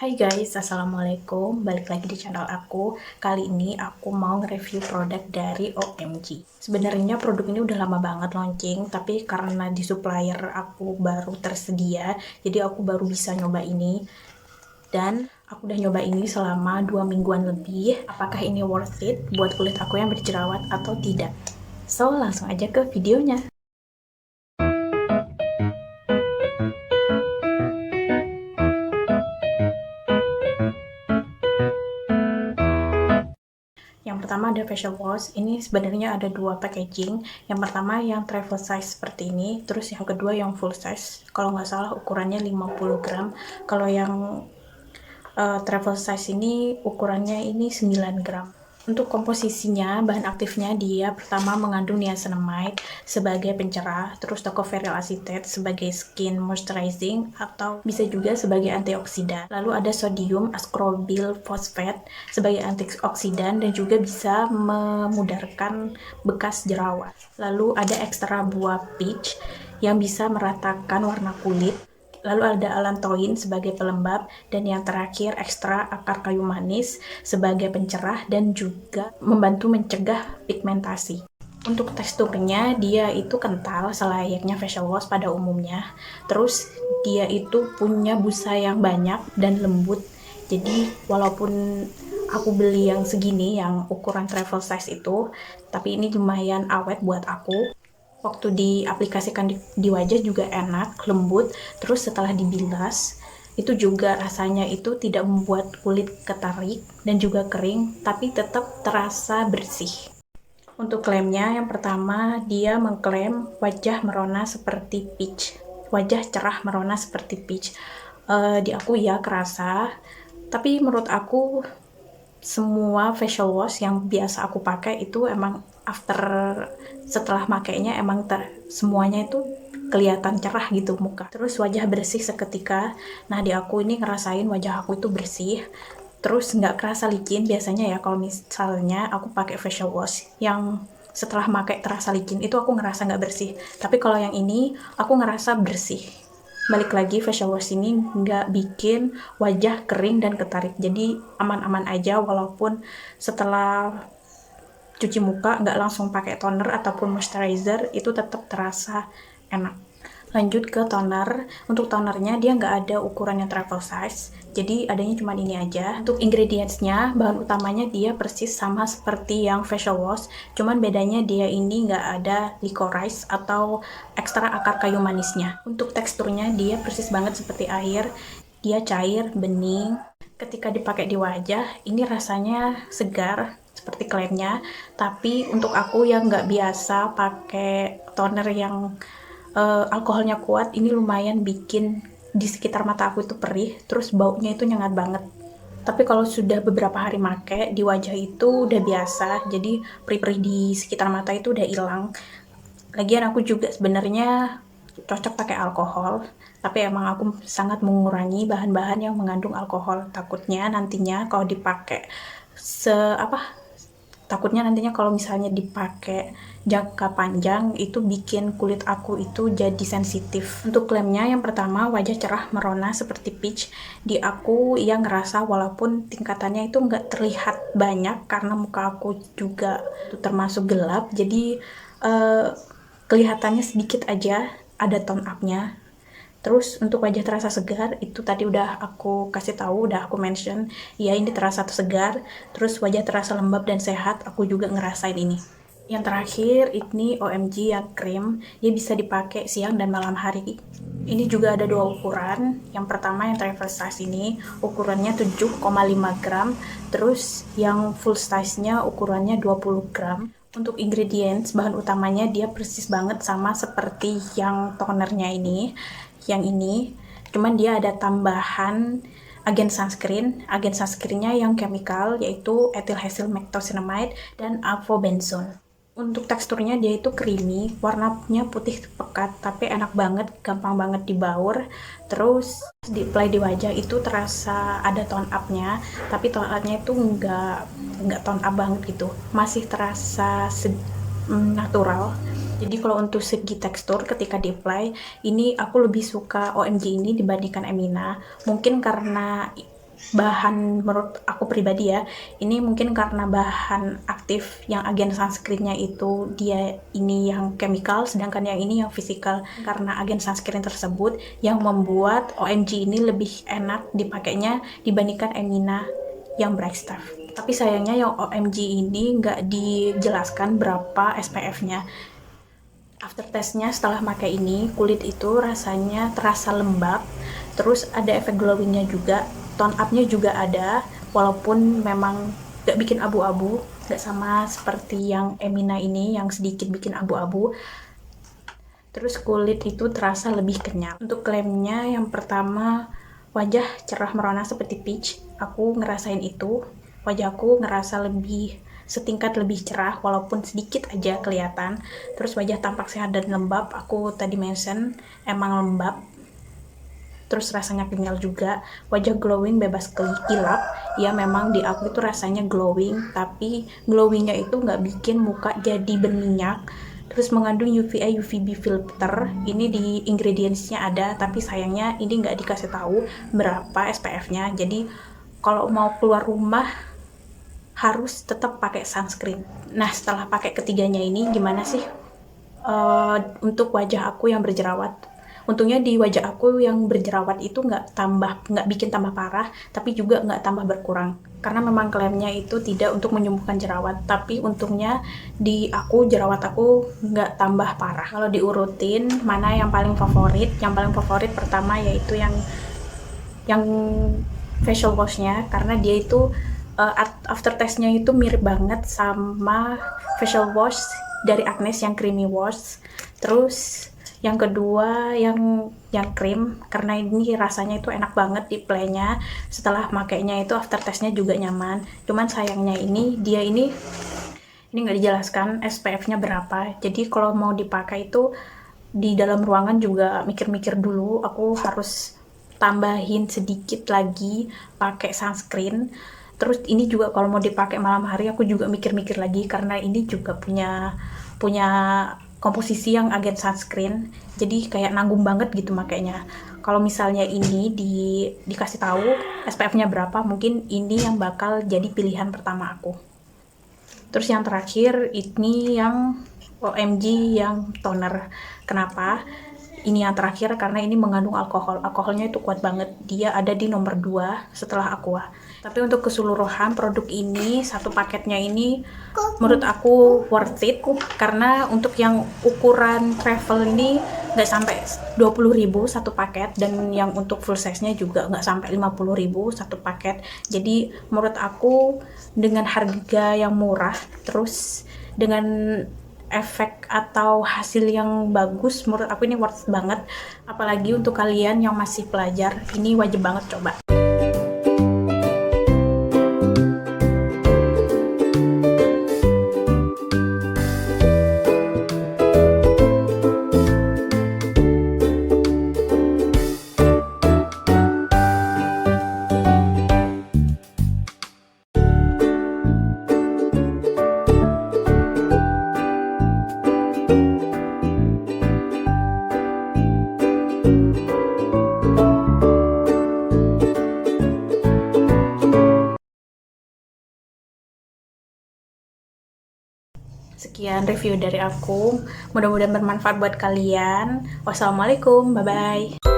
Hai guys, assalamualaikum. Balik lagi di channel aku. Kali ini aku mau nge-review produk dari OMG. Sebenarnya produk ini udah lama banget launching, tapi karena di supplier aku baru tersedia, jadi aku baru bisa nyoba ini. Dan aku udah nyoba ini selama 2 mingguan lebih. Apakah ini worth it buat kulit aku yang berjerawat atau tidak? So, langsung aja ke videonya. Yang pertama ada facial wash. Ini sebenarnya ada dua packaging. Yang pertama yang travel size seperti ini, terus yang kedua yang full size. Kalau nggak salah ukurannya 50 gram. Kalau yang travel size ini ukurannya ini 9 gram. Untuk komposisinya, bahan aktifnya dia pertama mengandung niacinamide sebagai pencerah, terus tocopherol acetate sebagai skin moisturizing atau bisa juga sebagai antioksidan. Lalu ada sodium ascorbyl phosphate sebagai antioksidan dan juga bisa memudarkan bekas jerawat. Lalu ada ekstra buah peach yang bisa meratakan warna kulit. Lalu ada allantoin sebagai pelembab, dan yang terakhir ekstra akar kayu manis sebagai pencerah dan juga membantu mencegah pigmentasi. Untuk teksturnya dia itu kental selayaknya facial wash pada umumnya. Terus dia itu punya busa yang banyak dan lembut. Jadi walaupun aku beli yang segini yang ukuran travel size itu, tapi ini lumayan awet buat aku. Waktu diaplikasikan di wajah juga enak, lembut. Terus setelah dibilas, itu juga rasanya itu tidak membuat kulit ketarik dan juga kering, tapi tetap terasa bersih. Untuk klaimnya, yang pertama dia mengklaim wajah merona seperti peach. Wajah cerah merona seperti peach. Di aku ya kerasa, tapi menurut aku semua facial wash yang biasa aku pakai itu emang setelah makainya emang semuanya itu kelihatan cerah gitu muka. Terus wajah bersih seketika. Nah, di aku ini ngerasain wajah aku itu bersih. Terus nggak kerasa licin biasanya ya kalau misalnya aku pakai facial wash yang setelah pakai terasa licin itu aku ngerasa nggak bersih. Tapi kalau yang ini aku ngerasa bersih. Balik lagi, facial wash ini nggak bikin wajah kering dan ketarik, jadi aman-aman aja walaupun setelah cuci muka nggak langsung pakai toner ataupun moisturizer, itu tetap terasa enak. Lanjut ke toner. Untuk tonernya dia nggak ada ukurannya travel size, jadi adanya cuma ini aja. Untuk ingredientsnya, bahan utamanya dia persis sama seperti yang facial wash, cuman bedanya dia ini nggak ada licorice atau ekstra akar kayu manisnya. Untuk teksturnya dia persis banget seperti air, dia cair, bening. Ketika dipakai di wajah, ini rasanya segar seperti klaimnya, tapi untuk aku yang nggak biasa pakai toner yang alkoholnya kuat, ini lumayan bikin di sekitar mata aku itu perih, terus baunya itu nyengat banget. Tapi kalau sudah beberapa hari make, di wajah itu udah biasa, jadi perih-perih di sekitar mata itu udah hilang. Lagian aku juga sebenarnya cocok pakai alkohol, tapi emang aku sangat mengurangi bahan-bahan yang mengandung alkohol. Takutnya nantinya kalau dipakai se apa takutnya nantinya kalau misalnya dipakai jangka panjang itu bikin kulit aku itu jadi sensitif. Untuk klaimnya, yang pertama wajah cerah merona seperti peach. Di aku yang ngerasa walaupun tingkatannya itu nggak terlihat banyak karena muka aku juga termasuk gelap, jadi eh, kelihatannya sedikit aja ada tone up-nya. Terus untuk wajah terasa segar, itu tadi udah aku kasih tahu, udah aku mention, ya ini terasa segar. Terus wajah terasa lembab dan sehat, aku juga ngerasain ini. Yang terakhir, ini OMG yang krim, dia bisa dipakai siang dan malam hari. Ini juga ada dua ukuran. Yang pertama yang travel size ini, ukurannya 7,5 gram. Terus yang full size-nya ukurannya 20 gram. Untuk ingredients, bahan utamanya dia persis banget sama seperti yang tonernya ini. Yang ini, cuman dia ada tambahan agen sunscreen. Agen sunscreennya yang chemical, yaitu ethyl hazel mectocinamide dan avobenzone. Untuk teksturnya dia itu creamy, warnanya putih pekat, tapi enak banget, gampang banget dibaur. Terus di apply di wajah itu terasa ada tone up-nya, tapi tone up-nya itu nggak tone up banget gitu, masih terasa natural. Jadi kalau untuk segi tekstur ketika di apply, ini aku lebih suka OMG ini dibandingkan Emina. Mungkin karena bahan menurut aku pribadi ya, ini mungkin karena bahan aktif yang agen sunscreennya itu dia ini yang chemical, sedangkan yang ini yang physical. Karena agen sunscreen tersebut yang membuat OMG ini lebih enak dipakainya dibandingkan Emina yang Bright Stuff. Tapi sayangnya yang OMG ini nggak dijelaskan berapa SPF-nya. After testnya setelah pakai ini, kulit itu rasanya terasa lembab, terus ada efek glowingnya juga, tone up-nya juga ada, walaupun memang gak bikin abu-abu, gak sama seperti yang Emina ini yang sedikit bikin abu-abu. Terus kulit itu terasa lebih kenyal. Untuk klaimnya yang pertama, wajah cerah merona seperti peach, aku ngerasain itu. Wajahku ngerasa lebih setingkat lebih cerah walaupun sedikit aja kelihatan. Terus wajah tampak sehat dan lembab, aku tadi mention emang lembab. Terus rasanya kenyal juga, wajah glowing bebas kilap. Ya memang di aku itu rasanya glowing, tapi glowingnya itu nggak bikin muka jadi berminyak. Terus mengandung UVA UVB filter, ini di ingredientsnya ada, tapi sayangnya ini nggak dikasih tahu berapa SPF-nya. Jadi kalau mau keluar rumah harus tetap pakai sunscreen. Nah setelah pakai ketiganya ini gimana sih untuk wajah aku yang berjerawat? Untungnya di wajah aku yang berjerawat itu nggak bikin tambah parah, tapi juga nggak tambah berkurang. Karena memang klaimnya itu tidak untuk menyembuhkan jerawat, tapi untungnya di aku jerawat aku nggak tambah parah. Kalau diurutin mana yang paling favorit? Yang paling favorit pertama yaitu yang facial washnya, karena dia itu after testnya itu mirip banget sama facial wash dari Agnes yang creamy wash. Terus yang kedua yang krim, karena ini rasanya itu enak banget di playnya. Setelah makainya itu after testnya juga nyaman. Cuman sayangnya dia ini nggak dijelaskan SPF-nya berapa. Jadi kalau mau dipakai itu di dalam ruangan juga mikir-mikir dulu. Aku harus tambahin sedikit lagi pakai sunscreen. Terus ini juga kalau mau dipakai malam hari aku juga mikir-mikir lagi karena ini juga punya komposisi yang agen sunscreen, jadi kayak nanggung banget gitu makanya. Kalau misalnya ini dikasih tahu SPF-nya berapa, mungkin ini yang bakal jadi pilihan pertama aku. Terus yang terakhir ini yang OMG yang toner. Kenapa? Ini yang terakhir karena ini mengandung alkohol. Alkoholnya itu kuat banget. Dia ada di nomor 2 setelah Aqua. Tapi untuk keseluruhan produk ini, satu paketnya ini menurut aku worth it. Karena untuk yang ukuran travel ini nggak sampai 20.000 satu paket. Dan yang untuk full size-nya juga nggak sampai 50.000 satu paket. Jadi menurut aku dengan harga yang murah, terus dengan efek atau hasil yang bagus, menurut aku ini worth banget. Apalagi untuk kalian yang masih pelajar, ini wajib banget coba. Sekian review dari aku, mudah-mudahan bermanfaat buat kalian. Wassalamualaikum, bye-bye.